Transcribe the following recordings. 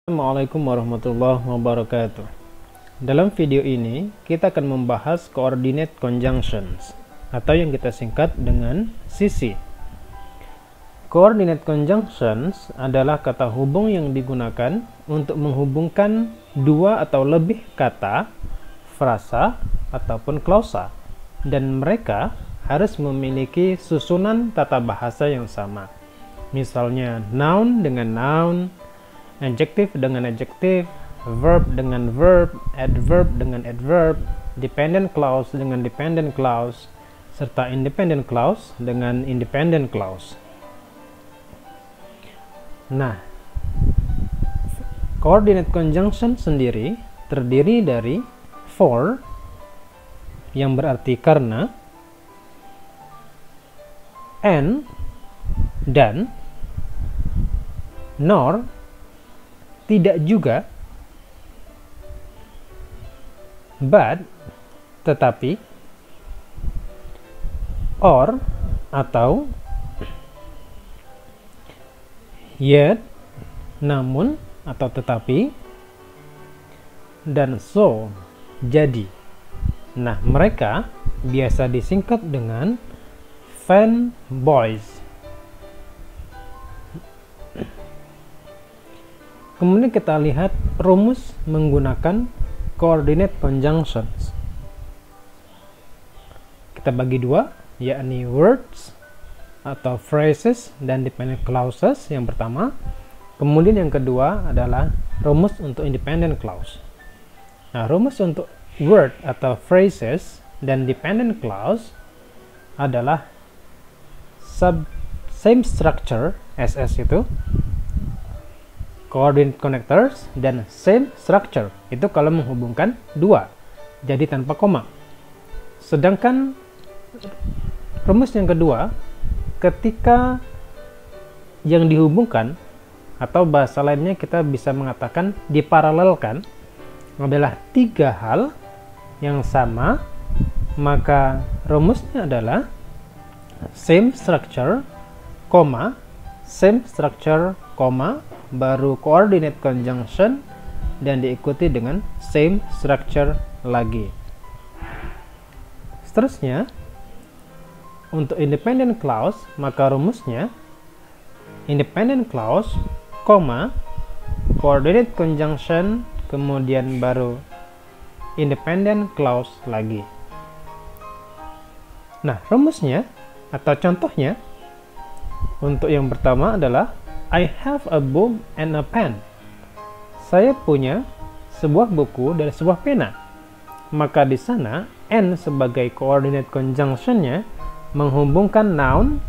Assalamualaikum warahmatullahi wabarakatuh. Dalam video ini kita akan membahas coordinate conjunctions atau yang kita singkat dengan CC. Coordinate conjunctions adalah kata hubung yang digunakan untuk menghubungkan dua atau lebih kata, frasa, ataupun klausa, dan mereka harus memiliki susunan tata bahasa yang sama. Misalnya noun dengan noun, adjective dengan adjective, verb dengan verb, adverb dengan adverb, dependent clause dengan dependent clause, serta independent clause dengan independent clause. Nah, coordinate conjunction sendiri terdiri dari for, yang berarti karena, and, dan, nor, tidak juga, but, tetapi, or, atau, yet, namun, atau tetapi, dan so, jadi. Nah, mereka biasa disingkat dengan fanboys. Kemudian kita lihat rumus menggunakan coordinate conjunctions. Kita bagi dua, yakni words atau phrases dan dependent clauses yang pertama. Kemudian yang kedua adalah rumus untuk independent clause. Nah, rumus untuk word atau phrases dan dependent clause adalah same structure, SS itu, coordinate connectors, dan same structure itu kalau menghubungkan dua, jadi tanpa koma. Sedangkan rumus yang kedua, ketika yang dihubungkan, atau bahasa lainnya kita bisa mengatakan diparalelkan, adalah tiga hal yang sama, maka rumusnya adalah same structure, same structure, baru coordinate conjunction, dan diikuti dengan same structure lagi. Seterusnya, untuk independent clause, maka rumusnya independent clause, coordinate conjunction, kemudian baru independent clause lagi. Nah, rumusnya atau contohnya untuk yang pertama adalah I have a book and a pen. Saya punya sebuah buku dan sebuah pena. Maka di sana and sebagai coordinate conjunctionnya menghubungkan noun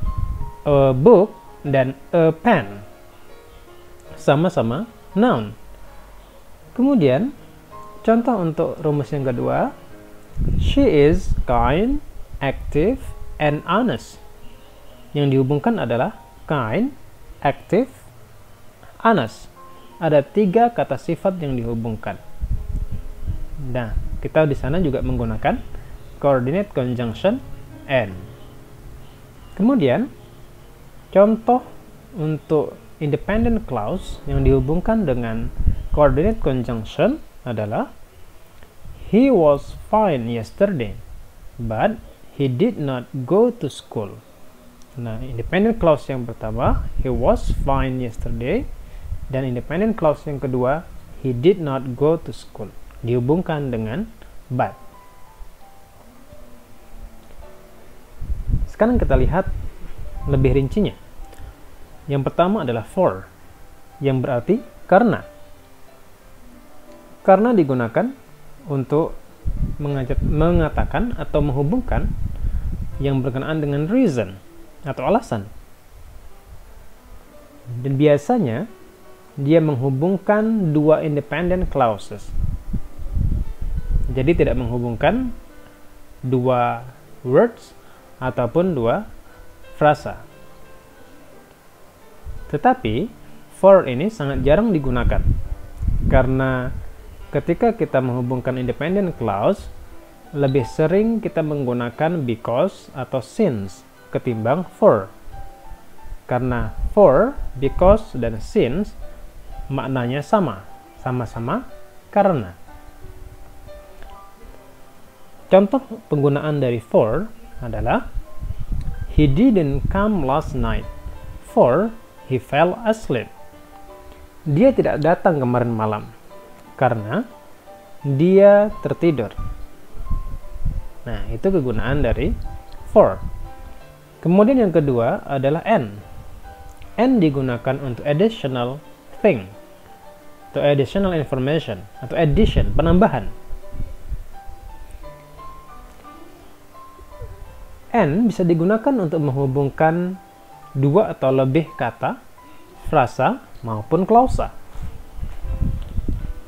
a book dan a pen, sama-sama noun. Kemudian contoh untuk rumus yang kedua, she is kind, active, and honest. Yang dihubungkan adalah kind, active, honest. Ada tiga kata sifat yang dihubungkan. Nah, kita di sana juga menggunakan coordinate conjunction and. Kemudian, contoh untuk independent clause yang dihubungkan dengan coordinate conjunction adalah he was fine yesterday, but he did not go to school. Nah, independent clause yang pertama, he was fine yesterday, dan independent clause yang kedua, he did not go to school, dihubungkan dengan but. Sekarang kita lihat lebih rincinya. Yang pertama adalah for, yang berarti karena. Karena digunakan untuk mengatakan atau menghubungkan yang berkenaan dengan reason atau alasan. Dan biasanya dia menghubungkan dua independent clauses. Jadi tidak menghubungkan dua words ataupun dua frasa. Tetapi for ini sangat jarang digunakan, karena ketika kita menghubungkan independent clause, lebih sering kita menggunakan because atau since ketimbang for. Karena for, because, dan since maknanya sama, sama-sama karena. Contoh penggunaan dari for adalah he didn't come last night for he fell asleep. Dia tidak datang kemarin malam karena dia tertidur. Nah, itu kegunaan dari for. Kemudian yang kedua adalah and. And digunakan untuk additional thing atau additional information atau addition, penambahan. And bisa digunakan untuk menghubungkan dua atau lebih kata, frasa, maupun klausa.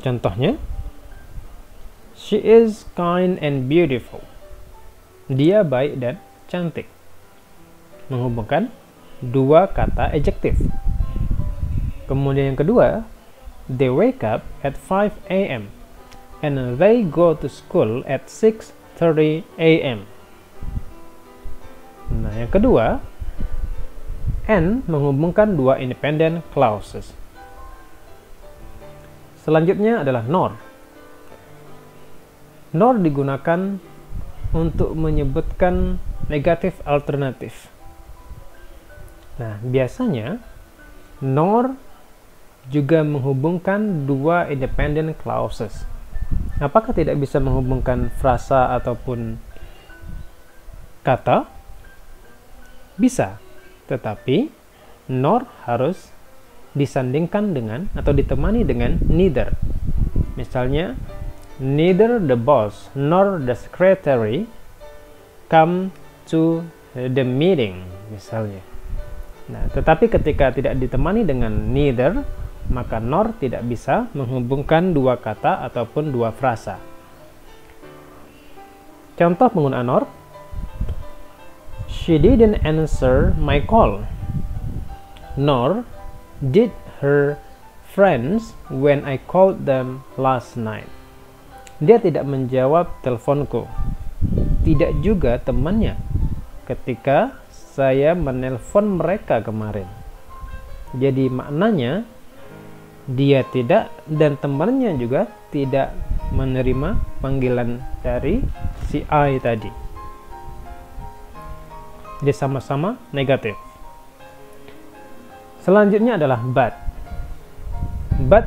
Contohnya, she is kind and beautiful. Dia baik dan cantik. Menghubungkan dua kata adjektif. Kemudian yang kedua, they wake up at 5 a.m. and they go to school at 6:30 a.m. Nah, yang kedua, and menghubungkan dua independent clauses. Selanjutnya adalah nor. Nor digunakan untuk menyebutkan negatif alternatif. Nah, biasanya nor juga menghubungkan dua independent clauses. Apakah tidak bisa menghubungkan frasa ataupun kata? Bisa, tetapi nor harus disandingkan dengan atau ditemani dengan neither. Misalnya, neither the boss nor the secretary come to the meeting, misalnya. Nah, tetapi ketika tidak ditemani dengan neither, maka nor tidak bisa menghubungkan dua kata ataupun dua frasa. Contoh penggunaan nor: she didn't answer my call, nor did her friends when I called them last night. Dia tidak menjawab teleponku, tidak juga temannya ketika saya menelpon mereka kemarin. Jadi maknanya dia tidak dan temannya juga tidak menerima panggilan dari si I tadi. Jadi sama-sama negatif. Selanjutnya adalah but. But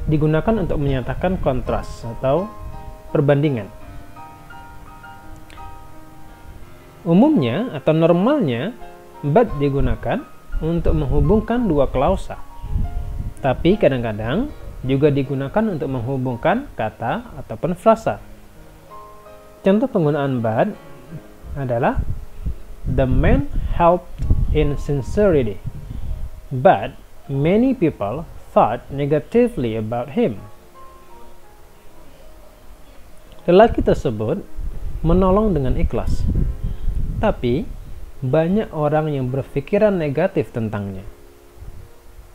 digunakan untuk menyatakan kontras atau perbandingan. Umumnya atau normalnya, but digunakan untuk menghubungkan dua klausa. Tapi kadang-kadang juga digunakan untuk menghubungkan kata ataupun frasa. Contoh penggunaan but adalah the man helped in sincerity, but many people thought negatively about him. Lelaki tersebut menolong dengan ikhlas, tapi banyak orang yang berpikiran negatif tentangnya.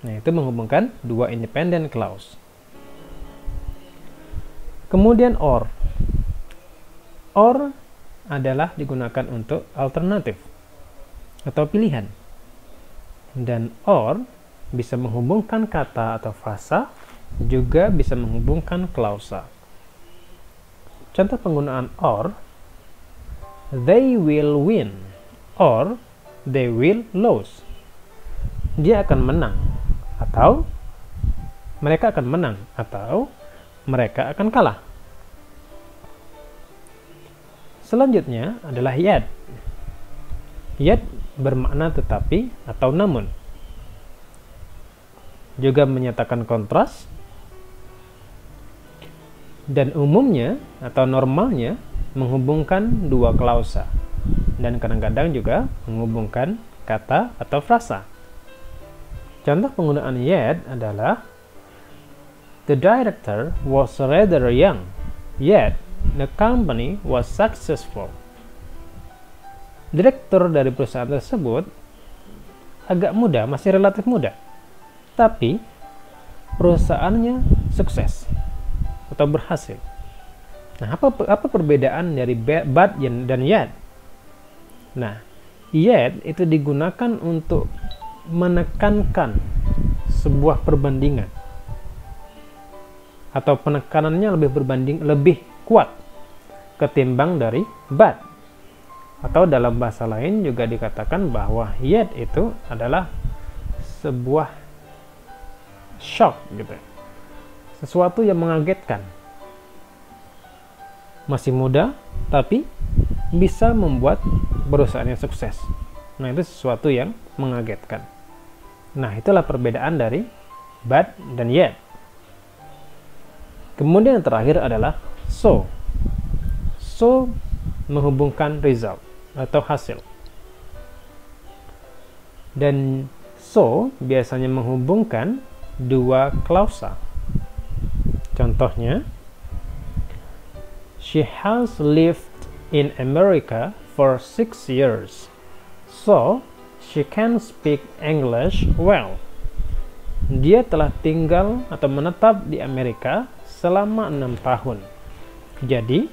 Nah, itu menghubungkan dua independent clause. Kemudian or. Or adalah digunakan untuk alternatif atau pilihan. Dan or bisa menghubungkan kata atau frasa, juga bisa menghubungkan klausa. Contoh penggunaan or: they will win or they will lose. Dia akan menang atau mereka akan menang atau mereka akan kalah. Selanjutnya adalah yet. Yet bermakna tetapi atau namun. Juga menyatakan kontras. Dan umumnya atau normalnya menghubungkan dua klausa. Dan kadang-kadang juga menghubungkan kata atau frasa. Contoh penggunaan yet adalah the director was rather young, yet the company was successful. Direktur dari perusahaan tersebut agak muda, masih relatif muda, tapi perusahaannya sukses atau berhasil. Nah, apa perbedaan dari but dan yet? Nah, yet itu digunakan untuk menekankan sebuah perbandingan. atau penekanannya lebih kuat ketimbang dari but. Atau dalam bahasa lain juga dikatakan bahwa yet itu adalah sebuah shock gitu. Sesuatu yang mengagetkan. Masih muda tapi bisa membuat perusahaannya sukses. Nah, itu sesuatu yang mengagetkan. Nah, itulah perbedaan dari but dan yet. Kemudian yang terakhir adalah so. So menghubungkan result atau hasil. Dan so biasanya menghubungkan dua klausa. Contohnya, she has lived in America for 6 years, so she can speak English well. Dia telah tinggal atau menetap di Amerika selama 6 tahun. Jadi,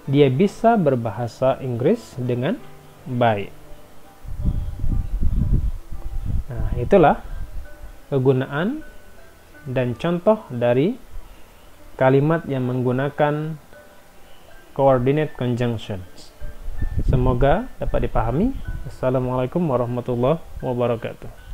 dia bisa berbahasa Inggris dengan baik. Nah, itulah kegunaan dan contoh dari kalimat yang menggunakan coordinate conjunctions. Semoga dapat dipahami. Assalamualaikum warahmatullahi wabarakatuh.